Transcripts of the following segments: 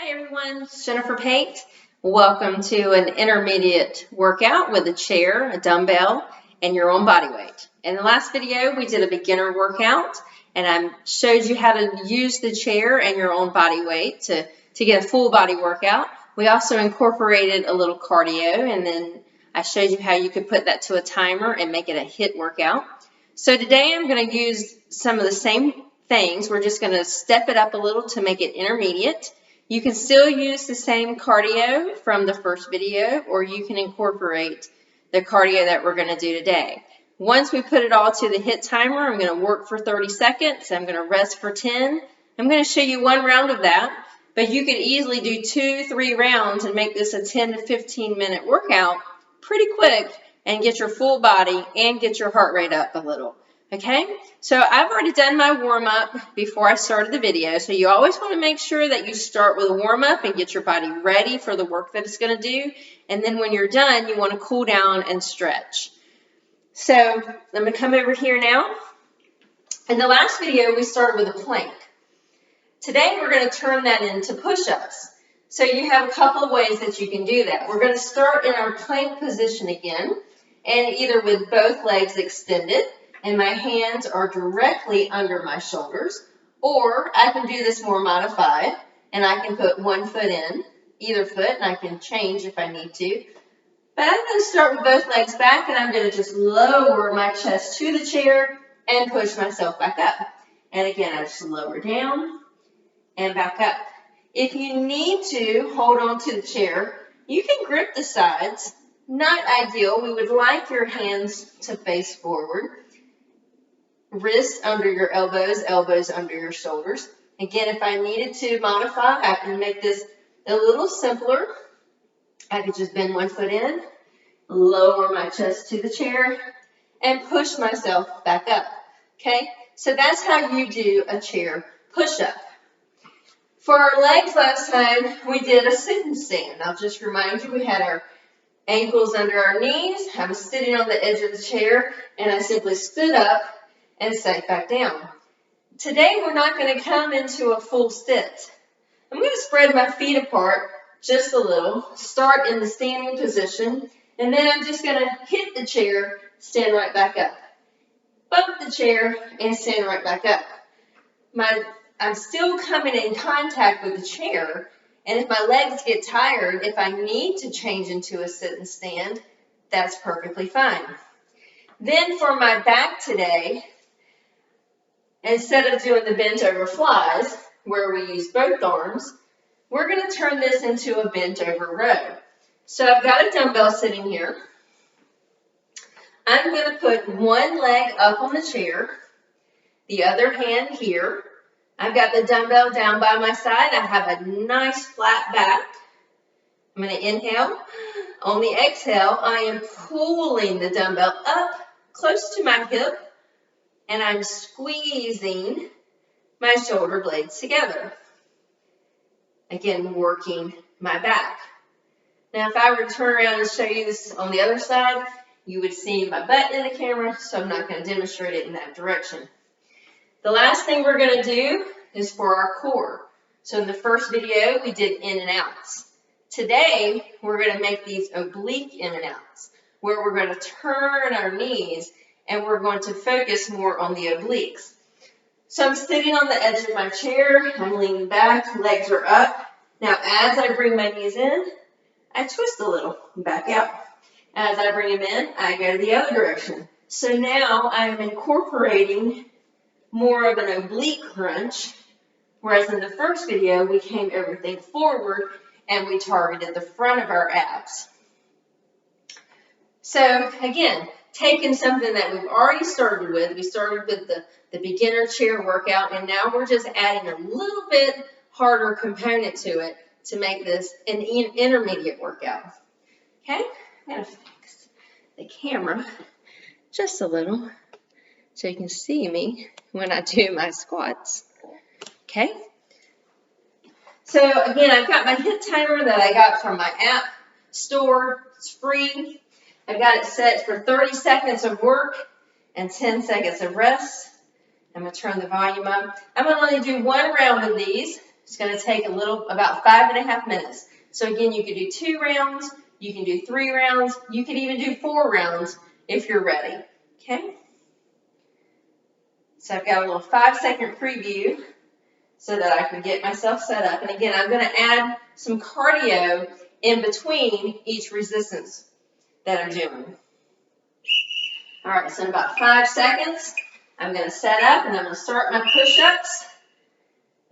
Hi everyone, it's Jennifer Pate. Welcome to an intermediate workout with a chair, a dumbbell, and your own body weight. In the last video, we did a beginner workout, and I showed you how to use the chair and your own body weight to get a full body workout. We also incorporated a little cardio, and then I showed you how you could put that to a timer and make it a HIIT workout. So today I'm going to use some of the same things. We're just going to step it up a little to make it intermediate. You can still use the same cardio from the first video, or you can incorporate the cardio that we're going to do today. Once we put it all to the HIIT timer, I'm going to work for 30 seconds. I'm going to rest for 10. I'm going to show you one round of that, but you could easily do 2-3 rounds and make this a 10 to 15 minute workout pretty quick and get your full body and get your heart rate up a little. Okay, so I've already done my warm-up before I started the video, so you always want to make sure that you start with a warm-up and get your body ready for the work that it's going to do, and then when you're done, you want to cool down and stretch. So I'm going to come over here now. In the last video, we started with a plank. Today, we're going to turn that into push-ups. So you have a couple of ways that you can do that. We're going to start in our plank position again, and either with both legs extended, and my hands are directly under my shoulders, or I can do this more modified, and I can put one foot in, either foot, and I can change if I need to. But I'm going to start with both legs back, and I'm going to just lower my chest to the chair and push myself back up. And again, I just lower down and back up. If you need to hold on to the chair, you can grip the sides. Not ideal. We would like your hands to face forward. Wrists under your elbows, elbows under your shoulders. Again, if I needed to modify, I can make this a little simpler. I could just bend one foot in, lower my chest to the chair, and push myself back up. Okay, so that's how you do a chair push-up. For our legs last time, we did a sit and stand. I'll just remind you, we had our ankles under our knees. I was sitting on the edge of the chair, and I simply stood up and sat back down. Today, we're not going to come into a full sit. I'm going to spread my feet apart just a little, start in the standing position, and then I'm just going to hit the chair, stand right back up. Bump the chair, and stand right back up. I'm still coming in contact with the chair, and if my legs get tired, if I need to change into a sit and stand, that's perfectly fine. Then for my back today, instead of doing the bent over flies, where we use both arms, we're going to turn this into a bent over row. So I've got a dumbbell sitting here. I'm going to put one leg up on the chair, the other hand here. I've got the dumbbell down by my side. I have a nice flat back. I'm going to inhale. On the exhale, I am pulling the dumbbell up close to my hip, and I'm squeezing my shoulder blades together. Again, working my back. Now, if I were to turn around and show you this on the other side, you would see my butt in the camera, so I'm not going to demonstrate it in that direction. The last thing we're going to do is for our core. So in the first video, we did in and outs. Today, we're going to make these oblique in and outs, where we're going to turn our knees and we're going to focus more on the obliques. So I'm sitting on the edge of my chair, I'm leaning back, legs are up. Now as I bring my knees in, I twist a little and back out. As I bring them in, I go the other direction. So now I'm incorporating more of an oblique crunch, whereas in the first video, we came everything forward and we targeted the front of our abs. So again, taking something that we've already started with, we started with the beginner chair workout, and now we're just adding a little bit harder component to it to make this an intermediate workout. Okay, I'm going to fix the camera just a little so you can see me when I do my squats. Okay, so again, I've got my HIIT timer that I got from my app store. It's free. I've got it set for 30 seconds of work and 10 seconds of rest. I'm going to turn the volume up. I'm going to only do one round of these, It's going to take about 5.5 minutes. So again, you could do 2 rounds, you can do 3 rounds, you could even do 4 rounds if you're ready, okay? So I've got a little 5-second preview so that I can get myself set up. And again, I'm going to add some cardio in between each resistance that I'm doing. All right, so in about 5 seconds, I'm going to set up and I'm going to start my push-ups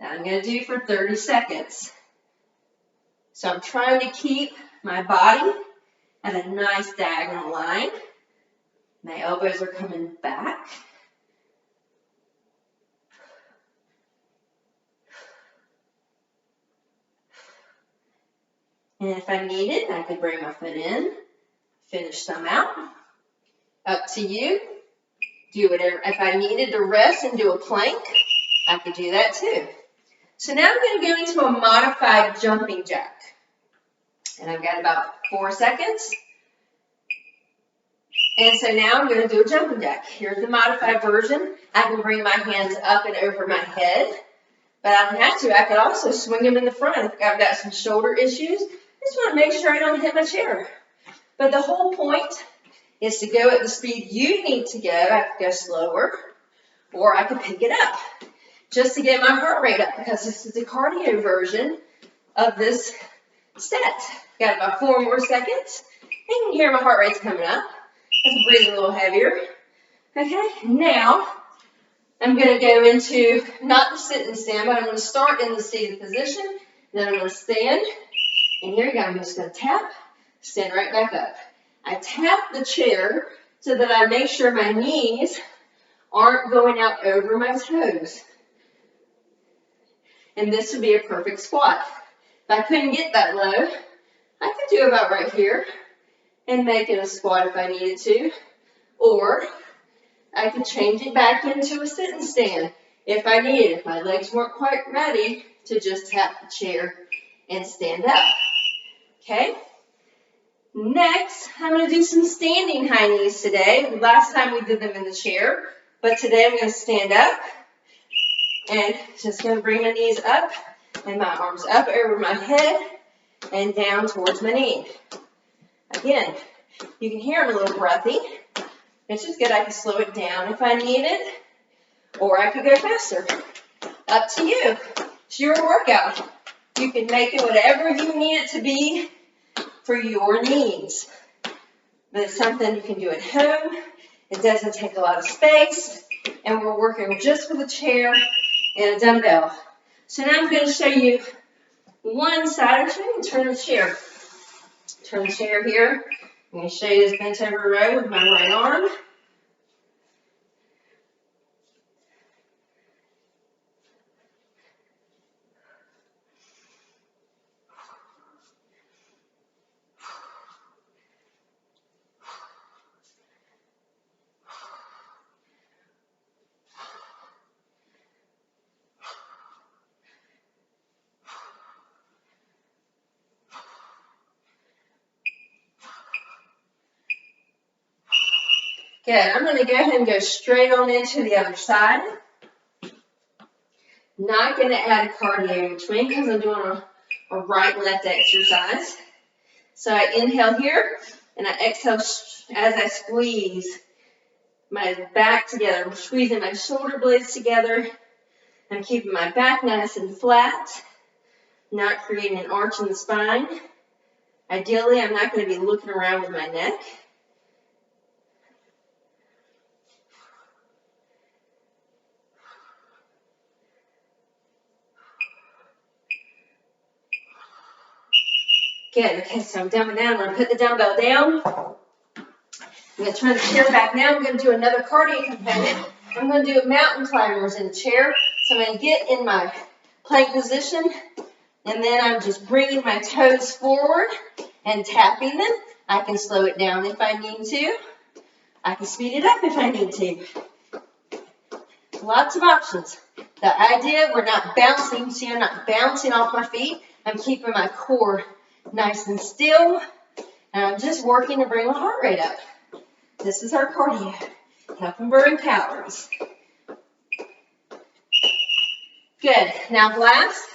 that I'm going to do for 30 seconds. So I'm trying to keep my body at a nice diagonal line. My elbows are coming back. And if I needed, I could bring my foot in, finish some out. Up to you. Do whatever. If I needed to rest and do a plank, I could do that too. So now I'm going to go into a modified jumping jack. And I've got about 4 seconds. And so now I'm going to do a jumping jack. Here's the modified version. I can bring my hands up and over my head. But I don't have to. I could also swing them in the front if I've got some shoulder issues. I just want to make sure I don't hit my chair. But the whole point is to go at the speed you need to go. I could go slower, or I could pick it up just to get my heart rate up, because this is the cardio version of this set. Got about 4 more seconds. You can hear my heart rate's coming up. Let's breathe a little heavier. Okay, now I'm going to go into not the sit and stand, but I'm going to start in the seated position. Then I'm going to stand. And here you go. I'm just going to tap, stand right back up. I tap the chair so that I make sure my knees aren't going out over my toes. And this would be a perfect squat. If I couldn't get that low, I could do about right here and make it a squat if I needed to. Or I could change it back into a sit and stand if I needed. If my legs weren't quite ready to just tap the chair and stand up. Okay? Next, I'm going to do some standing high knees today. Last time we did them in the chair, but today I'm going to stand up and just going to bring my knees up and my arms up over my head and down towards my knee. Again, you can hear I'm a little breathy. It's just good. I can slow it down if I need it, or I could go faster. Up to you. It's your workout. You can make it whatever you need it to be for your needs. But it's something you can do at home. It doesn't take a lot of space. And we're working just with a chair and a dumbbell. So now I'm going to show you one side. Actually, I'm going to turn the chair. Turn the chair here. I'm going to show you this bent over row with my right arm. Good. I'm going to go ahead and go straight on into the other side. Not going to add cardio in between because I'm doing a right and left exercise. So I inhale here and I exhale as I squeeze my back together. I'm squeezing my shoulder blades together. I'm keeping my back nice and flat, not creating an arch in the spine. Ideally, I'm not going to be looking around with my neck. Good. Okay, so I'm done with that. I'm going to put the dumbbell down. I'm going to turn the chair back now. I'm going to do another cardio component. I'm going to do mountain climbers in the chair. So I'm going to get in my plank position, and then I'm just bringing my toes forward and tapping them. I can slow it down if I need to. I can speed it up if I need to. Lots of options. The idea, we're not bouncing. See, I'm not bouncing off my feet. I'm keeping my core nice and still, and I'm just working to bring my heart rate up. This is our cardio. Helping burn calories. Good. Now last,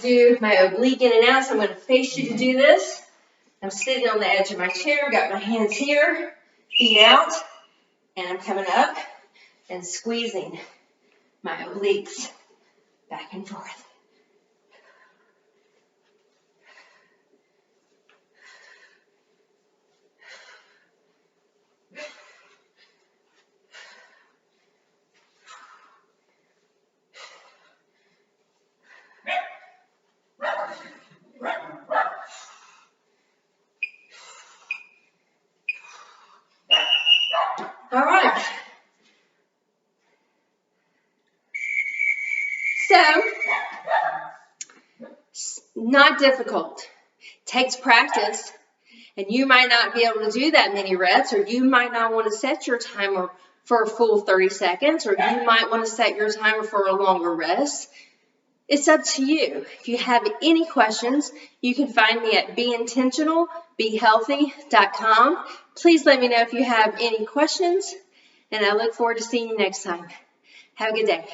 do my oblique in and out, so I'm going to face you to do this. I'm sitting on the edge of my chair, got my hands here, feet out, and I'm coming up and squeezing my obliques back and forth. All right. So, not difficult. Takes practice, and you might not be able to do that many reps, or you might not want to set your timer for a full 30 seconds, or you might want to set your timer for a longer rest. It's up to you. If you have any questions, you can find me at beintentionalbehealthy.com. Please let me know if you have any questions, and I look forward to seeing you next time. Have a good day.